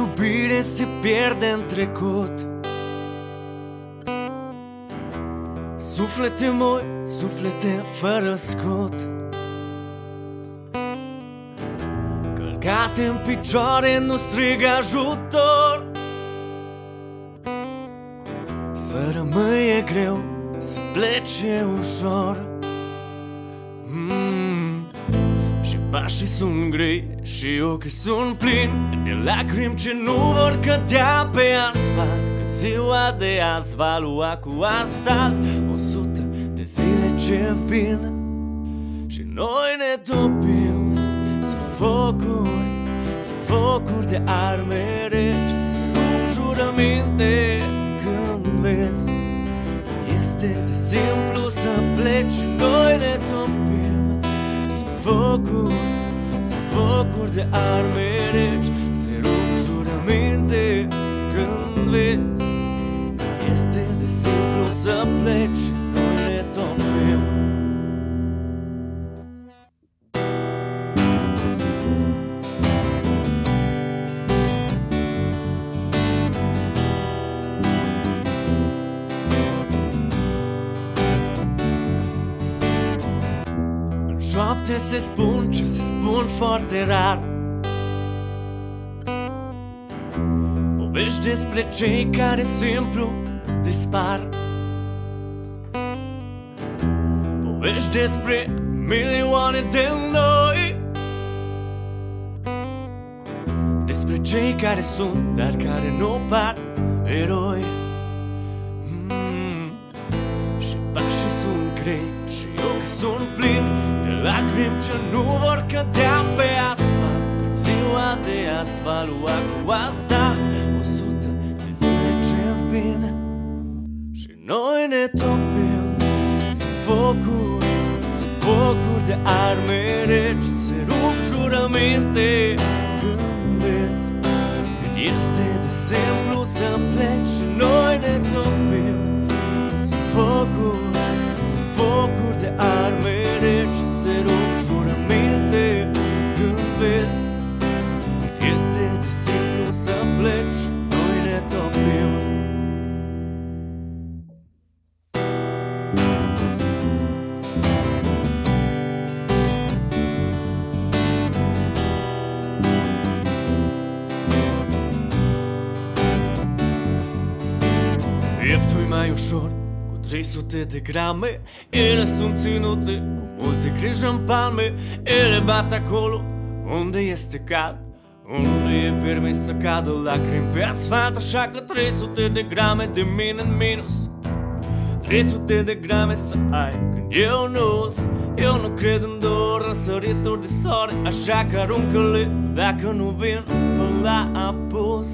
iubire se pierde în trecut. Suflete moi, suflete fără scut, călcate în picioare, nu strig ajutor. Să rămâi e greu, să pleci e ușor. Și pașii sunt grei și ochii sunt plini de lacrimi ce nu vor cădea pe asfalt, că ziua de azi va lua cu asalt 100 de zile ce vin și noi ne topim. Sunt focuri de arme reci, să rup jurăminte când vezi. Este de simplu să pleci și noi ne topim. Sunt focuri de arme reci, să rup jurăminte când vezi. Este de simplu să pleci și noi ne topim. Șoapte se spun ce se spun foarte rar, povești despre cei care simplu dispar, povești despre milioane de noi, despre cei care sunt, dar care nu par eroi. Și pașii sunt grei și ochii sunt plini de lacrimi ce nu vor cădea pe asfalt, că ziua de azi va lua cu asalt 100 de zile ce vin și noi ne topim. Sunt focuri de arme reci, se rup jurăminte când vezi. Cât este de simplu să pleci și noi ne topim. Sunt focuri de arme reci, se rup jurăminte când vezi. Este de simplu să pleci, noi ne topim. Pieptul mai ușor, 300 de grame, ele sunt ținute cu multe grijă în palme. Ele bat acolo unde este cald, unde e permis să cadă lacrimi pe asfalt. Așa că 300 de grame de mine în minus, 300 de grame să ai când eu nu-s. Eu nu cred în două răsărituri de soare, așa că aruncă-le dacă nu vin până la apus.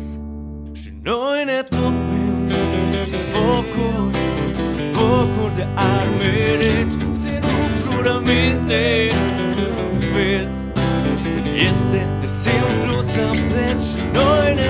Și noi ne topim. Sunt focuri de arme reci, se rup jurăminte când vezi. Este de simplu să pleci și noi ne